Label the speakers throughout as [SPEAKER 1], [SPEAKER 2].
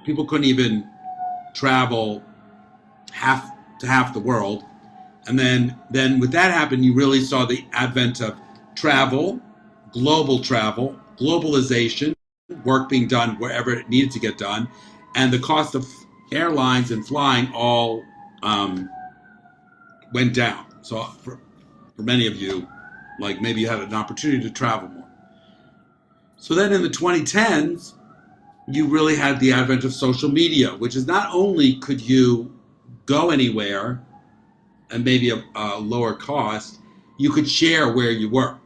[SPEAKER 1] people couldn't even travel half the world. And then with that happen, you really saw the advent of travel, globalization, work being done wherever it needed to get done, and the cost of airlines and flying all went down. So for many of you, like maybe you had an opportunity to travel more. So then in the 2010s, you really had the advent of social media, which is not only could you go anywhere and maybe a lower cost, you could share where you were.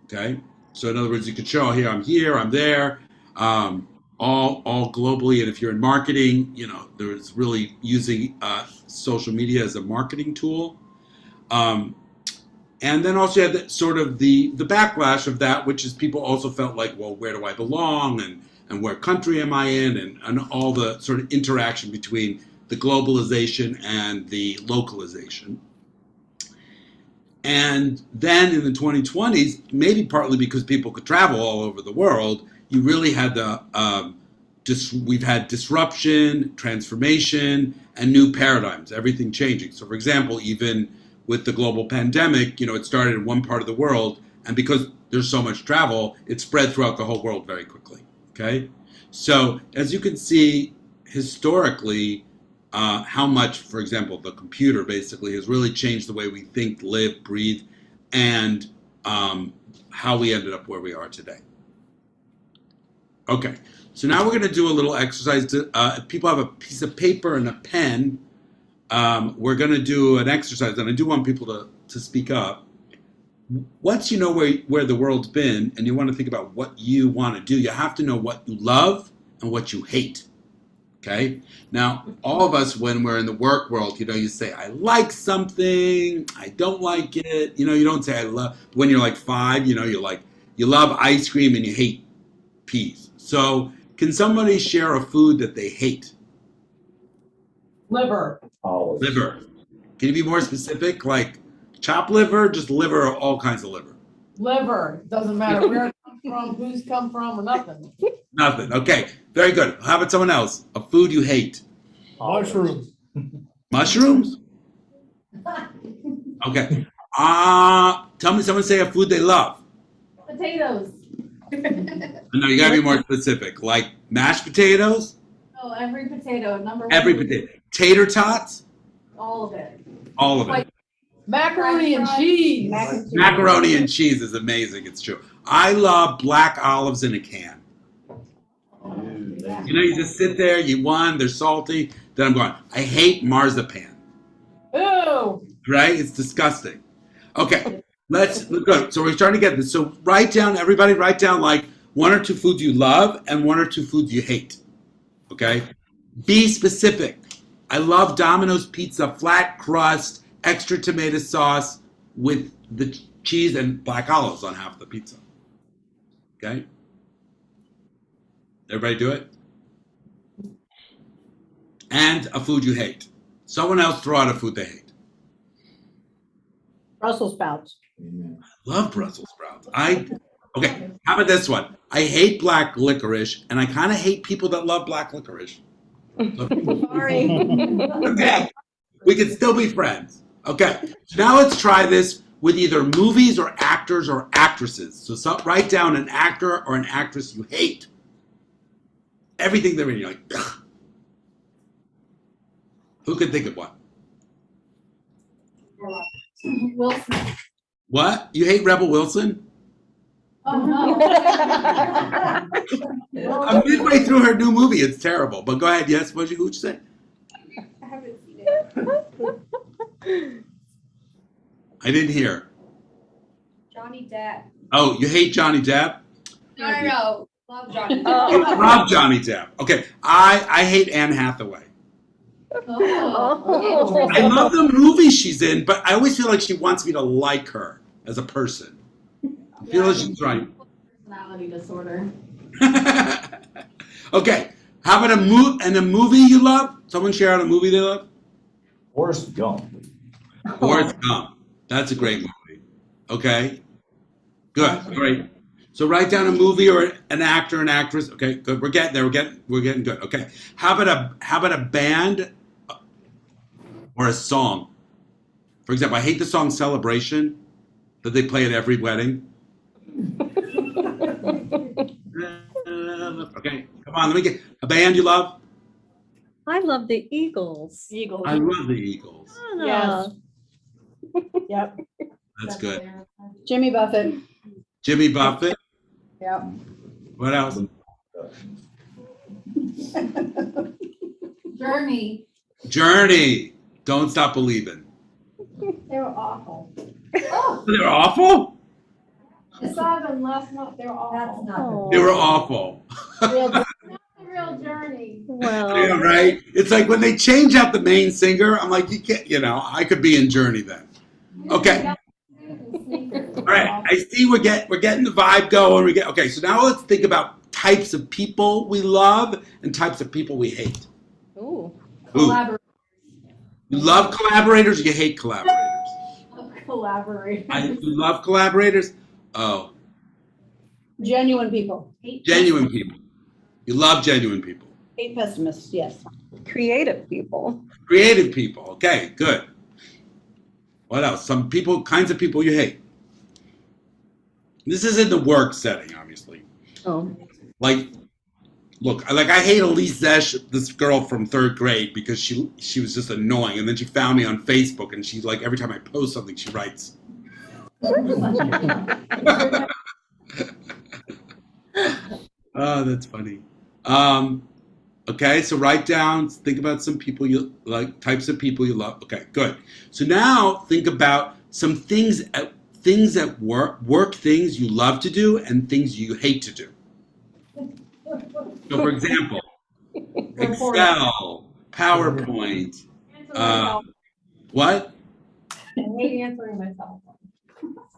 [SPEAKER 1] Okay, so in other words, you could show here, I'm there, all globally. And if you're in marketing, there's really using social media as a marketing tool. And then also you had sort of the backlash of that, which is people also felt like, well, where do I belong, and what country am I in, and all the sort of interaction between the globalization and the localization. And then in the 2020s, maybe partly because people could travel all over the world, you really had we've had disruption, transformation, and new paradigms, everything changing. So for example, even with the global pandemic, it started in one part of the world, and because there's so much travel, it spread throughout the whole world very quickly, okay? So as you can see, historically, how much, for example, the computer basically has really changed the way we think, live, breathe, and how we ended up where we are today. Okay, so now we're going to do a little exercise. If people have a piece of paper and a pen, we're going to do an exercise, and I do want people to speak up. Once you know where the world's been and you want to think about what you want to do, you have to know what you love and what you hate. Okay? Now, all of us, when we're in the work world, you say, I like something, I don't like it. You don't say I love, when you're like 5, you love ice cream and you hate peas. So can somebody share a food that they hate?
[SPEAKER 2] Liver.
[SPEAKER 1] Liver. Can you be more specific? Like chopped liver, just liver, or all kinds of liver?
[SPEAKER 2] Liver. Doesn't matter where it comes from, who's come from, or nothing.
[SPEAKER 1] Nothing. Okay. Very good. How about someone else? A food you hate?
[SPEAKER 3] Mushrooms.
[SPEAKER 1] Mushrooms? Okay. Tell me, someone say a food they love.
[SPEAKER 4] Potatoes.
[SPEAKER 1] No, you gotta be more specific. Like mashed potatoes?
[SPEAKER 4] Oh, every potato, number one.
[SPEAKER 1] Every potato. Tater tots?
[SPEAKER 4] All of it.
[SPEAKER 1] All of it.
[SPEAKER 2] Like macaroni and cheese.
[SPEAKER 1] Macaroni and cheese is amazing. It's true. I love black olives in a can. You just sit there, they're salty. Then I'm going, I hate marzipan.
[SPEAKER 2] Ew.
[SPEAKER 1] Right? It's disgusting. Okay, let's go. So we're starting to get this. So everybody write down like 1 or 2 foods you love and 1 or 2 foods you hate. Okay? Be specific. I love Domino's pizza, flat crust, extra tomato sauce with the cheese and black olives on half the pizza. Okay? Everybody do it? And a food you hate. Someone else throw out a food they hate.
[SPEAKER 5] Brussels sprouts.
[SPEAKER 1] Love Brussels sprouts. Okay, how about this one? I hate black licorice, and I kind of hate people that love black licorice.
[SPEAKER 5] Sorry.
[SPEAKER 1] Okay, we can still be friends. Okay, so now let's try this with either movies or actors or actresses. So write down an actor or an actress you hate. Everything they're in, you're like, ugh. Who could think of one?
[SPEAKER 4] Wilson.
[SPEAKER 1] What? You hate Rebel Wilson?
[SPEAKER 4] Oh, no.
[SPEAKER 1] I'm midway through her new movie. It's terrible. But go ahead. Yes, what'd you say?
[SPEAKER 4] I haven't seen it.
[SPEAKER 1] I didn't hear.
[SPEAKER 4] Johnny Depp.
[SPEAKER 1] Oh, you hate Johnny Depp?
[SPEAKER 4] No. Love Johnny
[SPEAKER 1] You
[SPEAKER 4] Depp.
[SPEAKER 1] love Johnny Depp. Okay. I hate Anne Hathaway.
[SPEAKER 4] Oh.
[SPEAKER 1] I love the movies she's in, but I always feel like she wants me to like her as a person. I feel like she's right.
[SPEAKER 4] Personality disorder.
[SPEAKER 1] Okay. How about a movie you love? Someone share out a movie they love?
[SPEAKER 3] Forrest Gump.
[SPEAKER 1] Forrest Gump. That's a great movie. Okay. Good. Great. So write down a movie or an actor, an actress. Okay, good. We're getting there. We're getting good. Okay. How about a band or a song? For example, I hate the song Celebration that they play at every wedding. Okay, come on, let me get a band you love.
[SPEAKER 5] I love the Eagles.
[SPEAKER 2] Eagles.
[SPEAKER 1] I love the Eagles.
[SPEAKER 5] Ah.
[SPEAKER 2] Yep.
[SPEAKER 1] That's good.
[SPEAKER 2] Jimmy Buffett.
[SPEAKER 1] Jimmy Buffett.
[SPEAKER 2] Yep.
[SPEAKER 1] What else?
[SPEAKER 4] Journey.
[SPEAKER 1] Journey. Don't Stop Believing.
[SPEAKER 4] They were awful.
[SPEAKER 1] They're awful.
[SPEAKER 4] I saw them last month. They were awful.
[SPEAKER 5] Oh.
[SPEAKER 1] They were awful.
[SPEAKER 4] Not the real Journey.
[SPEAKER 5] Well,
[SPEAKER 1] Yeah, right. It's like when they change out the main singer. I'm like, you can't. I could be in Journey then. Okay. All right. I see we're getting the vibe going. Okay. So now let's think about types of people we love and types of people we hate.
[SPEAKER 5] ooh.
[SPEAKER 1] Ooh. You love collaborators or you hate collaborators?
[SPEAKER 4] Collaborate.
[SPEAKER 1] You love collaborators? Oh,
[SPEAKER 2] Genuine people.
[SPEAKER 1] genuine people. You love genuine people.
[SPEAKER 2] Hate pessimists, yes.
[SPEAKER 5] Creative people.
[SPEAKER 1] Creative people. Okay, good. What else? Some kinds of people you hate. This is in the work setting, obviously.
[SPEAKER 5] Oh.
[SPEAKER 1] Look, I hate Elise Zesh, this girl from third grade, because she was just annoying. And then she found me on Facebook, and she's like, every time I post something, she writes. Oh, that's funny. Okay, so write down, think about some people you like, types of people you love. Okay, good. So now think about some things at work things you love to do and things you hate to do. So, for example, Excel, PowerPoint. What?
[SPEAKER 4] I hate answering my cell phone.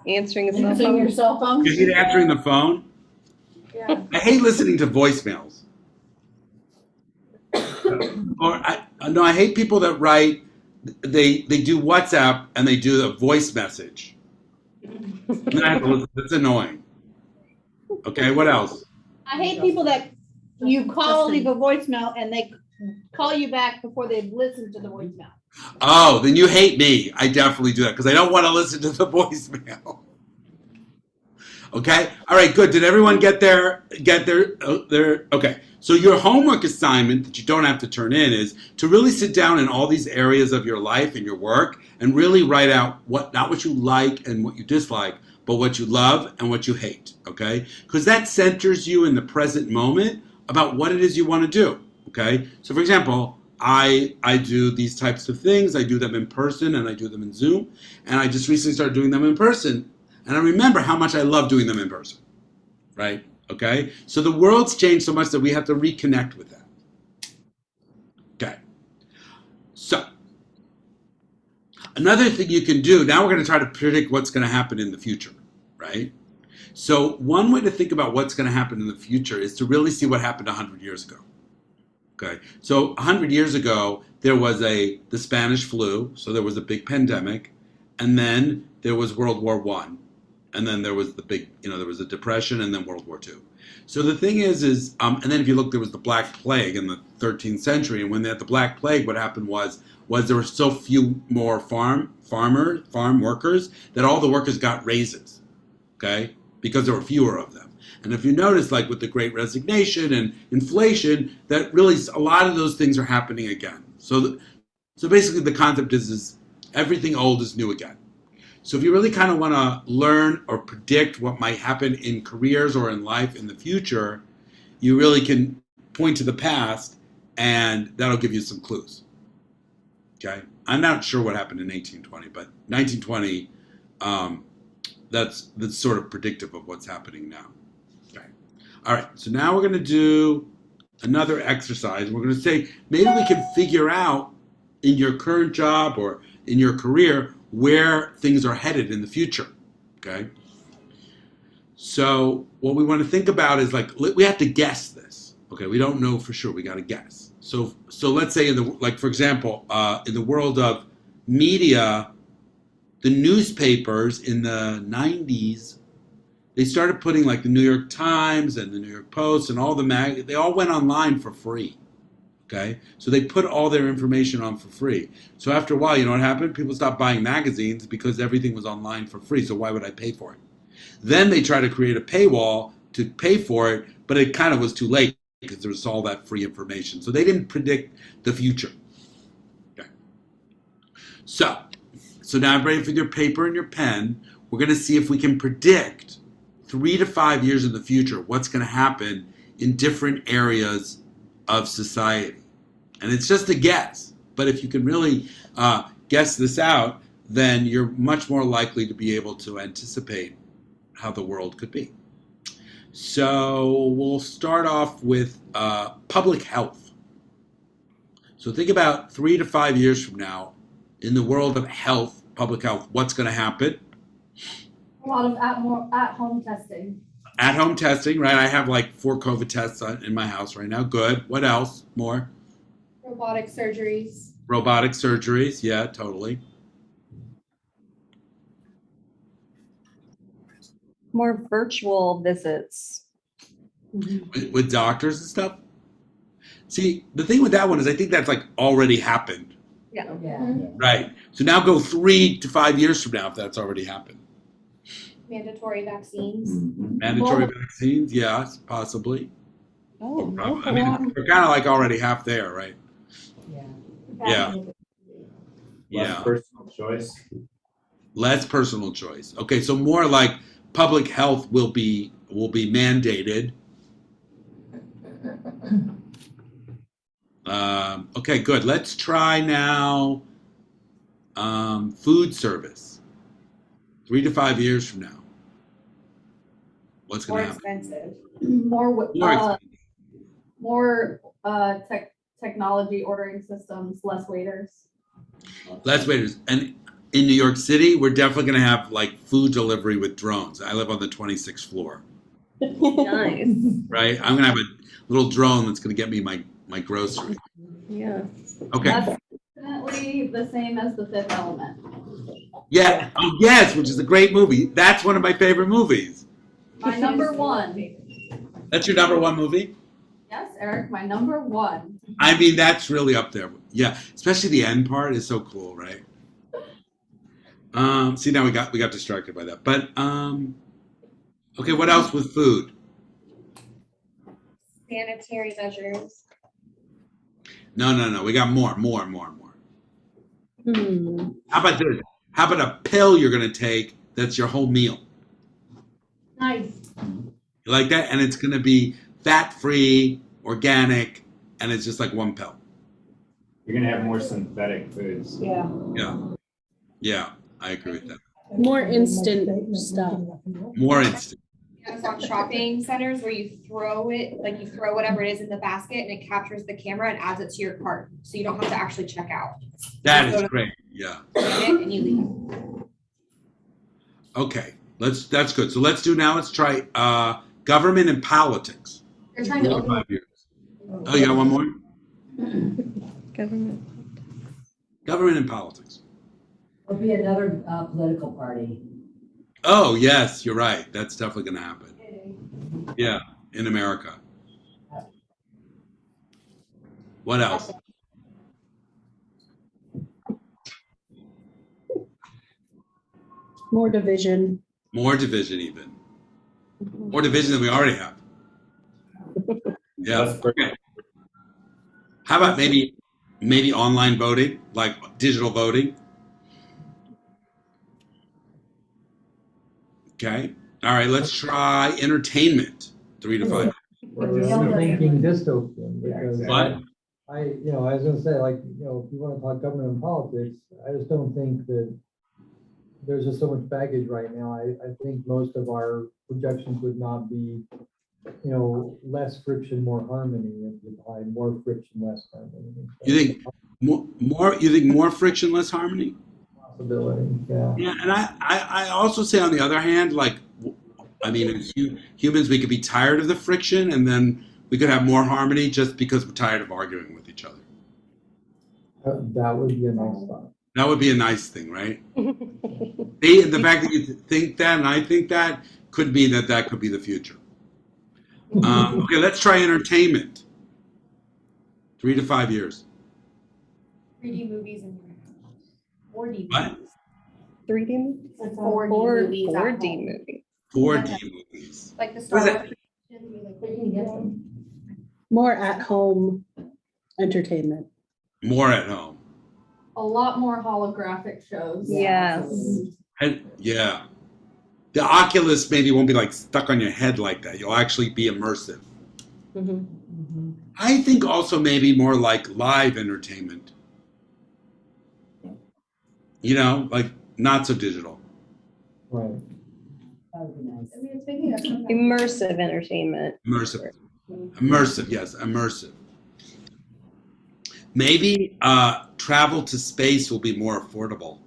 [SPEAKER 5] Answering a cell
[SPEAKER 2] Answering your
[SPEAKER 5] phone.
[SPEAKER 2] cell phone.
[SPEAKER 1] You hate answering the phone?
[SPEAKER 4] Yeah.
[SPEAKER 1] I hate listening to voicemails. I hate people that write. They do WhatsApp and they do a voice message. And then I have to listen. That's annoying. Okay, what else?
[SPEAKER 2] I hate people that you call, leave a voicemail, and they call you back before they've listened to the voicemail.
[SPEAKER 1] Oh, then you hate me. I definitely do that because I don't want to listen to the voicemail. Okay. All right. Good. Did everyone get their? Okay. So your homework assignment that you don't have to turn in is to really sit down in all these areas of your life and your work and really write out not what you like and what you dislike, but what you love and what you hate. Okay. Because that centers you in the present moment about what it is you want to do. Okay. So for example, I do these types of things. I do them in person and I do them in Zoom. And I just recently started doing them in person. And I remember how much I love doing them in person, right? Okay? So the world's changed so much that we have to reconnect with that. Okay. So, another thing you can do, now we're going to try to predict what's going to happen in the future, right? So one way to think about what's going to happen in the future is to really see what happened 100 years ago. Okay? So 100 years ago, there was the Spanish flu, so there was a big pandemic, and then there was World War I. And then there was there was a depression and then World War II. So the thing is and then if you look, there was the Black Plague in the 13th century. And when they had the Black Plague, what happened was there were so few more farm workers that all the workers got raises, okay? Because there were fewer of them. And if you notice, like with the Great Resignation and inflation, that really a lot of those things are happening again. So basically the concept is everything old is new again. So if you really kind of want to learn or predict what might happen in careers or in life in the future, you really can point to the past and that'll give you some clues. Okay? I'm not sure what happened in 1820, but 1920, that's sort of predictive of what's happening now. Okay. All right, so now we're going to do another exercise. We're going to say maybe we can figure out in your current job or in your career where things are headed in the future, okay? So what we want to think about is we have to guess this, okay? We don't know for sure, we got to guess. So let's say for example, in the world of media, the newspapers in the 90s they started putting like the New York Times and the New York Post and all the they all went online for free. Okay, so they put all their information on for free. So after a while, you know what happened? People stopped buying magazines because everything was online for free. So why would I pay for it? Then they tried to create a paywall to pay for it, but it kind of was too late because there was all that free information. So they didn't predict the future. Okay. So now I'm ready for your paper and your pen. We're going to see if we can predict 3 to 5 years in the future what's going to happen in different areas of society. And it's just a guess. But if you can really guess this out, then you're much more likely to be able to anticipate how the world could be. So we'll start off with public health. So think about 3 to 5 years from now, in the world of health, public health, what's going to happen?
[SPEAKER 4] A lot of at-home testing.
[SPEAKER 1] At-home testing, right? I have like 4 COVID tests in my house right now. Good. What else? More?
[SPEAKER 4] Robotic surgeries.
[SPEAKER 1] Robotic surgeries. Yeah, totally.
[SPEAKER 5] More virtual visits.
[SPEAKER 1] With doctors and stuff. See, the thing with that one is I think that's like already happened.
[SPEAKER 5] Yeah.
[SPEAKER 4] Mhm.
[SPEAKER 1] Right. So now go 3 to 5 years from now if that's already happened.
[SPEAKER 4] Mandatory vaccines.
[SPEAKER 1] Mandatory vaccines, yes, possibly.
[SPEAKER 5] Oh,
[SPEAKER 1] I mean, we're kind of like already half there, right? Yeah.
[SPEAKER 3] Less
[SPEAKER 1] Yeah.
[SPEAKER 3] personal choice.
[SPEAKER 1] Less personal choice. Okay, so more like public health will be mandated. Okay, good. Let's try now food service. 3 to 5 years from now. What's going to happen?
[SPEAKER 4] Expensive.
[SPEAKER 1] More expensive.
[SPEAKER 4] More technology ordering systems, less waiters.
[SPEAKER 1] Less waiters. And in New York City, we're definitely going to have like food delivery with drones. I live on the 26th floor,
[SPEAKER 5] nice.
[SPEAKER 1] right? I'm going to have a little drone that's going to get me my groceries.
[SPEAKER 5] Yeah.
[SPEAKER 1] Okay.
[SPEAKER 4] That's definitely the same as The Fifth Element.
[SPEAKER 1] Yeah. Oh, yes, which is a great movie. That's one of my favorite movies.
[SPEAKER 4] My number one.
[SPEAKER 1] That's your number one movie?
[SPEAKER 4] Yes, Eric, my number one.
[SPEAKER 1] I mean, that's really up there. Yeah, especially the end part is so cool, right? See, now we got distracted by that. But okay, what else with food?
[SPEAKER 4] Sanitary measures.
[SPEAKER 1] No. We got more.
[SPEAKER 5] Hmm.
[SPEAKER 1] How about this? How about a pill you're gonna take that's your whole meal?
[SPEAKER 4] Nice.
[SPEAKER 1] You like that? And it's gonna be fat-free, organic, and it's just like one pill.
[SPEAKER 3] You're gonna have more synthetic foods.
[SPEAKER 2] Yeah.
[SPEAKER 1] Yeah, I agree with that.
[SPEAKER 2] More instant stuff.
[SPEAKER 1] More instant.
[SPEAKER 6] Amazon shopping centers where you throw whatever it is in the basket and it captures the camera and adds it to your cart. So you don't have to actually check out.
[SPEAKER 1] That is great. Yeah.
[SPEAKER 6] Scan it and you leave.
[SPEAKER 1] Okay. That's good. So let's try government and politics.
[SPEAKER 6] They're trying to
[SPEAKER 1] 4 to
[SPEAKER 6] open
[SPEAKER 1] 5 years. Oh, you got one more?
[SPEAKER 5] Government.
[SPEAKER 1] Government and politics.
[SPEAKER 7] There'll be another political party.
[SPEAKER 1] Oh, yes, you're right. That's definitely going to happen. Yeah, in America. What else?
[SPEAKER 2] More division.
[SPEAKER 1] More division, even. More division than we already have. Yeah.
[SPEAKER 3] Less
[SPEAKER 1] Okay. How about maybe online voting, like digital voting? Okay. All right. Let's try entertainment. 3 to 5.
[SPEAKER 8] We're thinking dystopian because
[SPEAKER 1] What?
[SPEAKER 8] I was gonna say, like, if you want to talk government and politics, I just don't think that there's just so much baggage right now. I think most of our projections would not be, less friction, more harmony. It would be more friction, less harmony.
[SPEAKER 1] You think more? You think more friction, less harmony?
[SPEAKER 8] Possibility, yeah.
[SPEAKER 1] Yeah, and I also say on the other hand, like, I mean, as humans, we could be tired of the friction, and then we could have more harmony just because we're tired of arguing with each other.
[SPEAKER 8] That would be a nice thought.
[SPEAKER 1] That would be a nice thing, right? See, and the fact that you think that and I think that could be that could be the future. Okay, let's try entertainment. 3 to 5 years.
[SPEAKER 6] 3D movies and 4D
[SPEAKER 1] What?
[SPEAKER 6] movies.
[SPEAKER 5] 3D movies?
[SPEAKER 2] 4D movies at
[SPEAKER 5] 4D
[SPEAKER 2] home.
[SPEAKER 5] movie.
[SPEAKER 1] 4D movies.
[SPEAKER 6] Like the Star
[SPEAKER 1] What is
[SPEAKER 6] Wars.
[SPEAKER 7] Where can you get them?
[SPEAKER 9] More at-home entertainment.
[SPEAKER 1] More at home.
[SPEAKER 4] A lot more holographic shows.
[SPEAKER 5] Yes.
[SPEAKER 1] Yeah. The Oculus maybe won't be like stuck on your head like that. You'll actually be immersive.
[SPEAKER 5] Mhm.
[SPEAKER 7] Mhm.
[SPEAKER 1] I think also maybe more like live entertainment. You know, like not so digital.
[SPEAKER 8] Right.
[SPEAKER 7] That would be nice.
[SPEAKER 4] I mean, it's making a comeback.
[SPEAKER 5] Immersive entertainment.
[SPEAKER 1] Immersive. Immersive, yes, immersive. Maybe travel to space will be more affordable.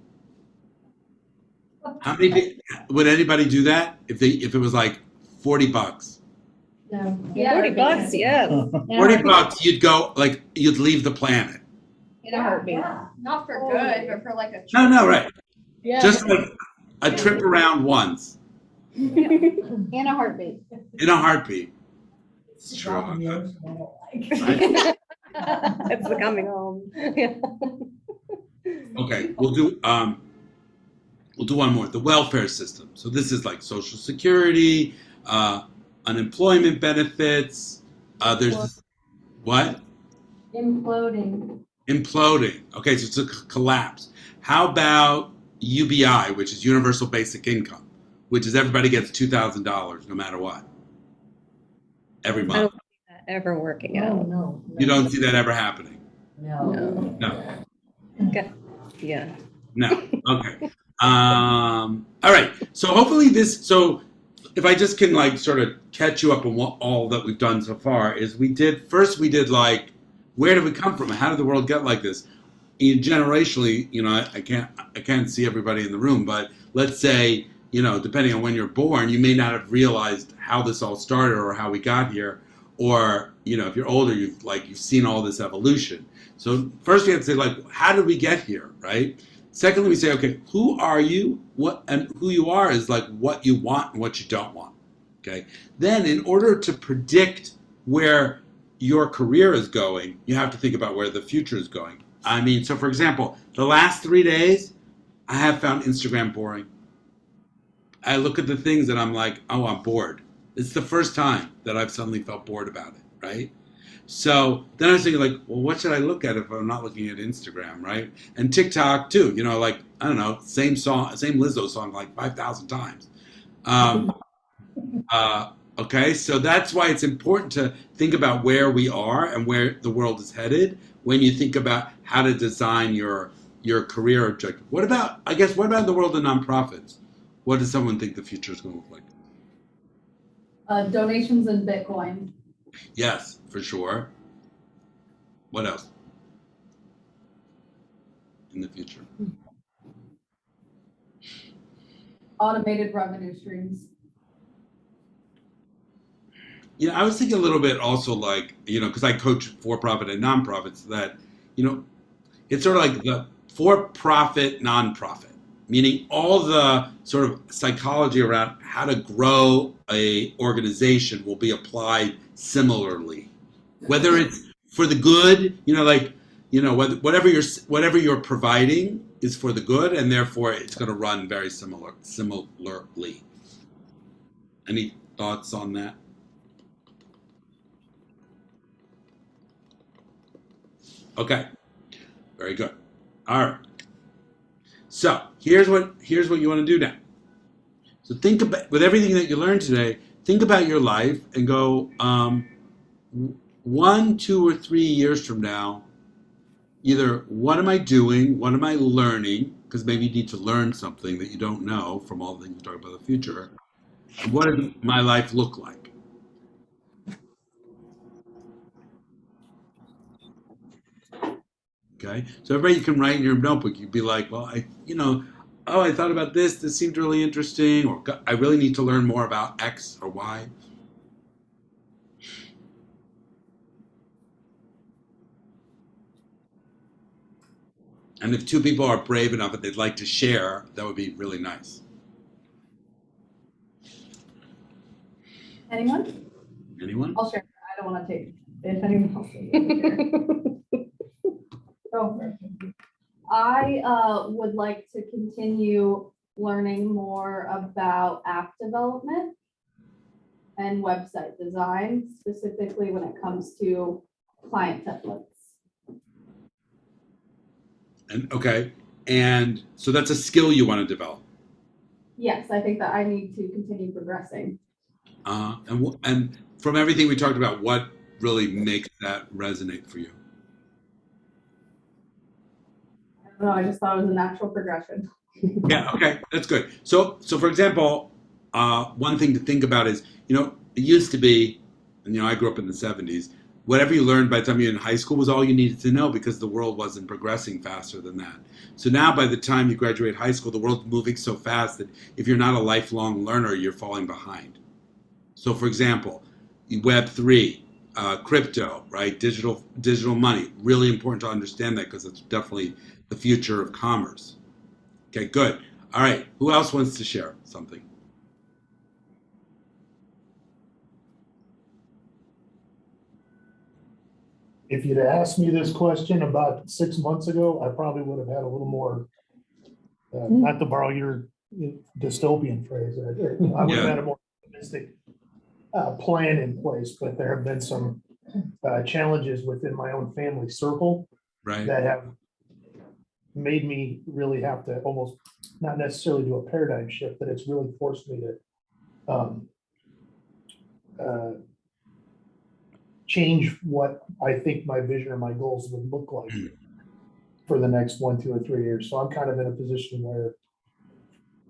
[SPEAKER 1] How many would anybody do that if it was like $40?
[SPEAKER 4] No.
[SPEAKER 5] $40, yeah.
[SPEAKER 1] $40, you'd go like you'd leave the planet.
[SPEAKER 6] In a heartbeat.
[SPEAKER 7] Yeah.
[SPEAKER 6] Not for good, but for like a.
[SPEAKER 1] No, right.
[SPEAKER 9] Yeah.
[SPEAKER 1] Just like a trip around once
[SPEAKER 2] In a heartbeat.
[SPEAKER 1] in a heartbeat. It's
[SPEAKER 7] Drop in the
[SPEAKER 1] true.
[SPEAKER 7] ocean, I don't like.
[SPEAKER 5] It's the coming home. Yeah.
[SPEAKER 1] Okay, we'll do one more. The welfare system. So this is like Social Security, unemployment benefits. There's this, what?
[SPEAKER 4] Imploding.
[SPEAKER 1] Imploding. Okay, so it's a collapse. How about UBI, which is Universal Basic Income, which is everybody gets $2,000 no matter what, every
[SPEAKER 5] I
[SPEAKER 1] month.
[SPEAKER 5] don't see that ever working
[SPEAKER 7] No,
[SPEAKER 5] out.
[SPEAKER 7] no.
[SPEAKER 1] You don't see that ever happening.
[SPEAKER 7] No.
[SPEAKER 5] No.
[SPEAKER 1] No.
[SPEAKER 5] Okay. Yeah.
[SPEAKER 1] No. Okay. All right. So hopefully this. So if I just can like sort of catch you up on what all that we've done so far is we did like where did we come from? How did the world get like this? Generationally, you know, I can't see everybody in the room, but let's say, you know, depending on when you're born, you may not have realized how this all started or how we got here, or you know, if you're older, you've seen all this evolution. So first we have to say like, how did we get here, right? Secondly, we say, okay, who are you? What and who you are is like what you want and what you don't want. Okay. Then in order to predict where your career is going, you have to think about where the future is going. I mean, so for example, the last 3 days, I have found Instagram boring. I look at the things and I'm like, oh, I'm bored. It's the first time that I've suddenly felt bored about it, right? So then I was thinking like, well, what should I look at if I'm not looking at Instagram, right? And TikTok too, you know, like, I don't know, same song, same Lizzo song like 5,000 times. Okay, so that's why it's important to think about where we are and where the world is headed when you think about how to design your career objective. What about the world of nonprofits? What does someone think the future is going to look like?
[SPEAKER 4] Donations in Bitcoin.
[SPEAKER 1] Yes, for sure. What else in the future?
[SPEAKER 4] Automated revenue streams.
[SPEAKER 1] You know, I was thinking a little bit also like, you know, because I coach for-profit and nonprofits, that, you know, it's sort of like the for-profit nonprofit, meaning all the sort of psychology around how to grow a organization will be applied similarly, whether it's for the good, you know, like, you know, whatever you're providing is for the good, and therefore it's going to run very similarly. Any thoughts on that? Okay, very good. All right. So here's what you want to do now. So think about, with everything that you learned today, think about your life and go 1, 2, or 3 years from now, either what am I doing, what am I learning, because maybe you need to learn something that you don't know from all the things we talk about the future, and what does my life look like? Okay, so everybody, you can write in your notebook. You'd be like, well, I thought about this. This seemed really interesting, or I really need to learn more about X or Y. And if 2 people are brave enough that they'd like to share, that would be really nice.
[SPEAKER 4] Anyone?
[SPEAKER 1] Anyone?
[SPEAKER 4] I'll share. I don't want to take, if anyone else. Go for it. I would like to continue learning more about app development and website design, specifically when it comes to client templates.
[SPEAKER 1] And okay, and so that's a skill you want to develop.
[SPEAKER 4] Yes, I think that I need to continue progressing.
[SPEAKER 1] And from everything we talked about, what really makes that resonate for you?
[SPEAKER 4] I don't know, I just thought it was a natural progression.
[SPEAKER 1] Yeah, okay, that's good. So for example, one thing to think about is, it used to be, and I grew up in the 70s, whatever you learned by the time you were in high school was all you needed to know because the world wasn't progressing faster than that. So now by the time you graduate high school, the world's moving so fast that if you're not a lifelong learner, you're falling behind. So for example, Web3, crypto, right? Digital money, really important to understand that because it's definitely the future of commerce. Okay, good. All right, who else wants to share something?
[SPEAKER 10] If you'd asked me this question about 6 months ago, I probably would have had a little more, not to borrow your dystopian phrase, I would have had a more optimistic plan in place, but there have been some challenges within my own family circle
[SPEAKER 1] Right.
[SPEAKER 10] that have made me really have to almost not necessarily do a paradigm shift, but it's really forced me to change what I think my vision or my goals would look like for the next 1, 2, or 3 years. So I'm kind of in a position where,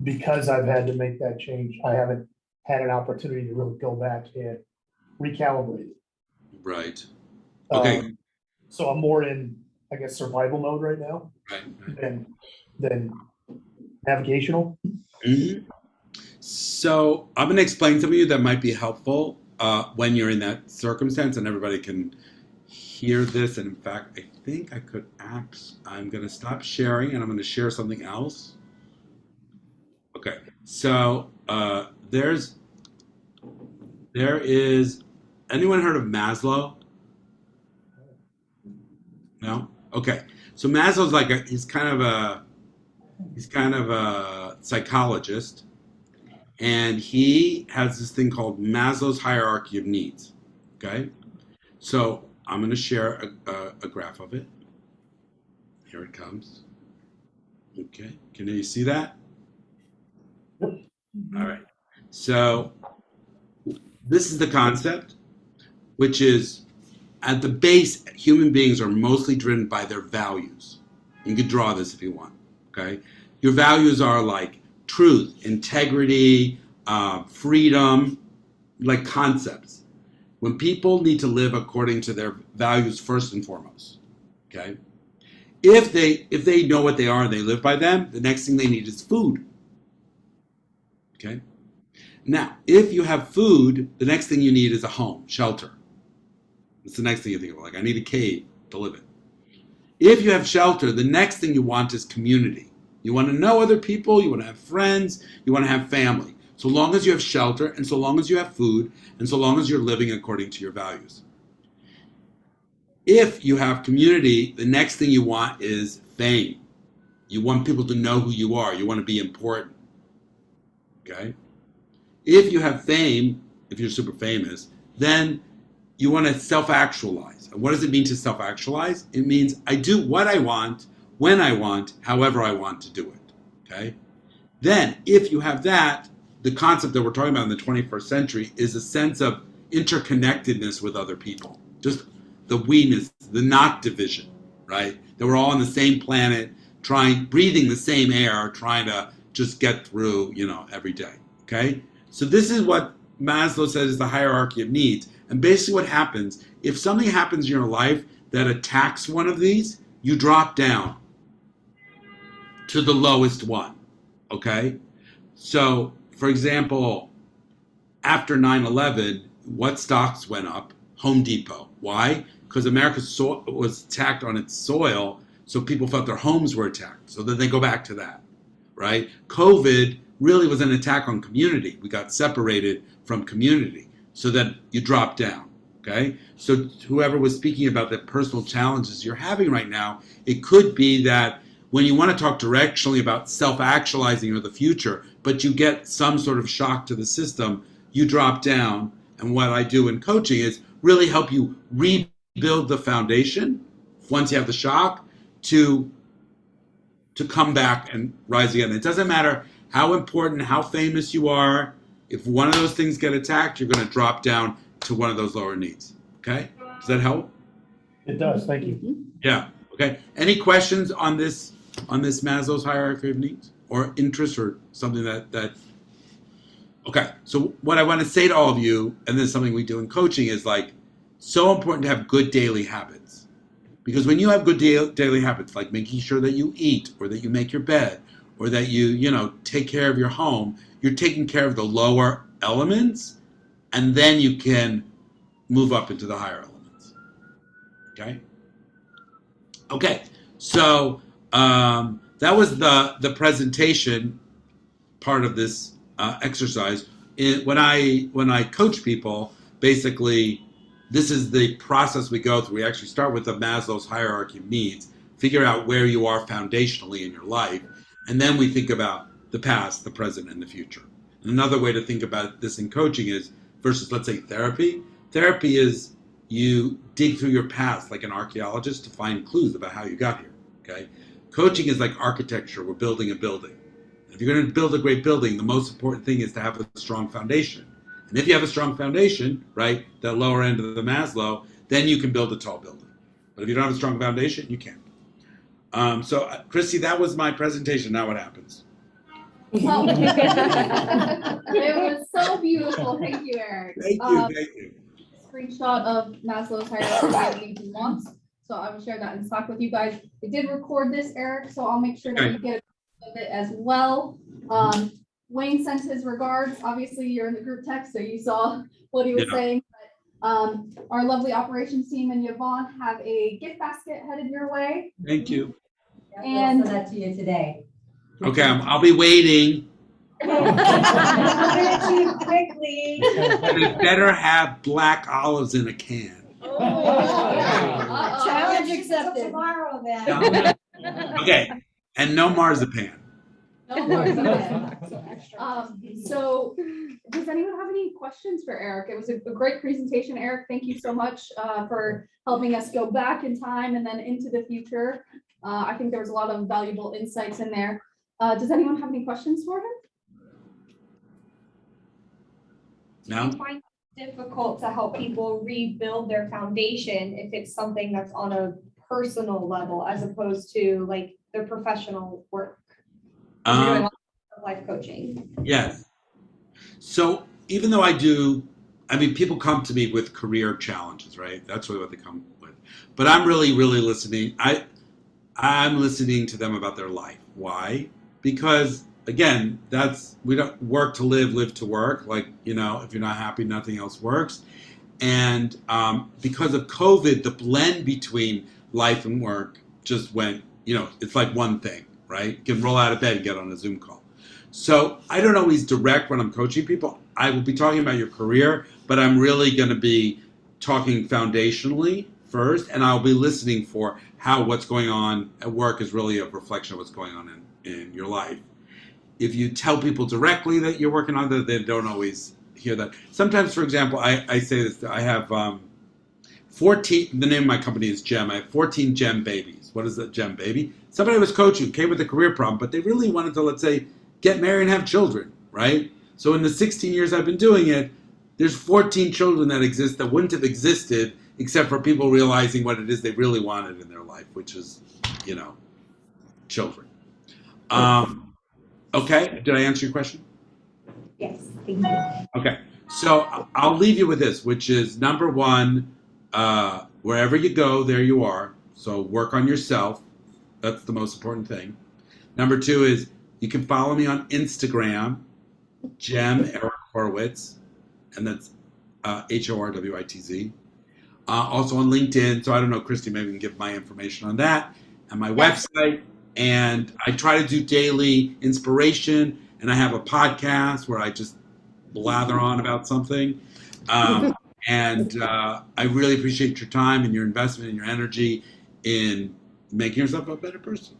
[SPEAKER 10] because I've had to make that change, I haven't had an opportunity to really go back and recalibrate it.
[SPEAKER 1] Right. Okay.
[SPEAKER 10] So I'm more in, I guess, survival mode right now
[SPEAKER 1] Right.
[SPEAKER 10] than navigational.
[SPEAKER 1] Mhm. So I'm going to explain something to you that might be helpful when you're in that circumstance, and everybody can hear this. And in fact, I think I could I'm going to stop sharing, and I'm going to share something else. Okay. So there is, anyone heard of Maslow? No? Okay. So Maslow's he's kind of a psychologist, and he has this thing called Maslow's Hierarchy of Needs. Okay. So I'm going to share a graph of it. Here it comes. Okay. Can you see that? All right. So this is the concept, which is, at the base, human beings are mostly driven by their values. You can draw this if you want, okay? Your values are like truth, integrity, freedom, like concepts. When people need to live according to their values first and foremost, okay? If they know what they are and they live by them, the next thing they need is food, okay? Now, if you have food, the next thing you need is a home, shelter. It's the next thing you think of, like, I need a cave to live in. If you have shelter, the next thing you want is community. You want to know other people, you want to have friends, you want to have family. So long as you have shelter, and so long as you have food, and so long as you're living according to your values. If you have community, the next thing you want is fame. You want people to know who you are. You want to be important. Okay? If you have fame, if you're super famous, then you want to self-actualize. And what does it mean to self-actualize? It means I do what I want, when I want, however I want to do it. Okay? Then, if you have that, the concept that we're talking about in the 21st century is a sense of interconnectedness with other people. Just the we-ness, the not division, right? That we're all on the same planet, breathing the same air, trying to just get through, every day. Okay? So this is what Maslow says is the hierarchy of needs. And basically what happens, if something happens in your life that attacks one of these, you drop down to the lowest one, okay? So, for example, after 9/11, what stocks went up? Home Depot. Why? Because America was attacked on its soil, so people felt their homes were attacked. So then they go back to that, right? COVID really was an attack on community. We got separated from community. so that you drop down. Okay, so whoever was speaking about the personal challenges you're having right now, it could be that when you want to talk directionally about self-actualizing or the future, but you get some sort of shock to the system, you drop down. And what I do in coaching is really help you rebuild the foundation once you have the shock to come back and rise again. It doesn't matter how important, how famous you are. If one of those things get attacked, you're going to drop down to one of those lower needs. Okay? Does that help?
[SPEAKER 10] It does, thank you.
[SPEAKER 1] Yeah. Okay. Any questions on this Maslow's hierarchy of needs or interest or something that okay. So what I want to say to all of you, and this is something we do in coaching, is like so important to have good daily habits. Because when you have good daily habits, like making sure that you eat or that you make your bed or that you take care of your home, you're taking care of the lower elements, and then you can move up into the higher elements. Okay? Okay, so that was the presentation part of this exercise. When I coach people, basically, this is the process we go through. We actually start with the Maslow's Hierarchy of Needs, figure out where you are foundationally in your life, and then we think about the past, the present, and the future. And another way to think about this in coaching is versus, let's say, therapy. Therapy is you dig through your past like an archaeologist to find clues about how you got here. Okay? Coaching is like architecture. We're building a building. If you're going to build a great building, the most important thing is to have a strong foundation. And if you have a strong foundation, right, that lower end of the Maslow, then you can build a tall building. But if you don't have a strong foundation, you can't. Christy, that was my presentation. Now what happens?
[SPEAKER 4] Well, it was so beautiful. Thank you, Eric.
[SPEAKER 1] Thank you.
[SPEAKER 4] Screenshot of Maslow's hierarchy of needs and wants. So I will share that in Slack with you guys. I did record this, Eric, so I'll make sure that you get a of it as well. Wayne sent his regards. Obviously, you're in the group text, so you saw what he was saying. But, our lovely operations team and Yvonne have a gift basket headed your way.
[SPEAKER 1] Thank you.
[SPEAKER 4] And
[SPEAKER 7] We'll send that to you today.
[SPEAKER 1] Okay, I'll be waiting.
[SPEAKER 7] Quickly.
[SPEAKER 1] And it better have black olives in a can.
[SPEAKER 7] Challenge accepted. Tomorrow then.
[SPEAKER 1] Okay, and no marzipan.
[SPEAKER 4] no more. So does anyone have any questions for Eric? It was a great presentation, Eric. Thank you so much for helping us go back in time and then into the future. I think there was a lot of valuable insights in there. Does anyone have any questions for him?
[SPEAKER 1] No?
[SPEAKER 6] I find it difficult to help people rebuild their foundation if it's something that's on a personal level as opposed to like their professional work. You're doing a lot of life coaching.
[SPEAKER 1] Yes. So even though people come to me with career challenges, right? That's really what they come with. But I'm really, really listening. I'm listening to them about their life. Why? Because again, we don't work to live, live to work. Like, if you're not happy, nothing else works. And because of COVID, the blend between life and work just went, it's like one thing, right? You can roll out of bed and get on a Zoom call. So I don't always direct when I'm coaching people. I will be talking about your career, but I'm really going to be talking foundationally first, and I'll be listening for how what's going on at work is really a reflection of what's going on in your life. If you tell people directly that you're working on that, they don't always hear that. Sometimes, for example, I say this, I have 14, the name of my company is GEM. I have 14 GEM babies. What is a GEM baby? Somebody I was coaching came with a career problem, but they really wanted to, let's say, get married and have children, right? So in the 16 years I've been doing it, there's 14 children that exist that wouldn't have existed except for people realizing what it is they really wanted in their life, which is, children. Okay, did I answer your question?
[SPEAKER 6] Yes, thank you.
[SPEAKER 1] Okay, so I'll leave you with this, which is number one, wherever you go, there you are. So work on yourself. That's the most important thing. Number two is you can follow me on Instagram, Gem Eric Horwitz, and that's Horwitz. Also on LinkedIn. So I don't know, Christy, maybe we can give my information on that and my website. And I try to do daily inspiration, and I have a podcast where I just blather on about something. And I really appreciate your time and your investment and your energy in making yourself a better person.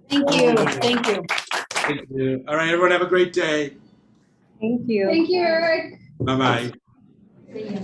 [SPEAKER 2] Thank you, thank you.
[SPEAKER 1] Thank you. All right, everyone have a great day.
[SPEAKER 5] Thank you.
[SPEAKER 6] Thank you, Eric.
[SPEAKER 1] Bye-bye.
[SPEAKER 7] See ya.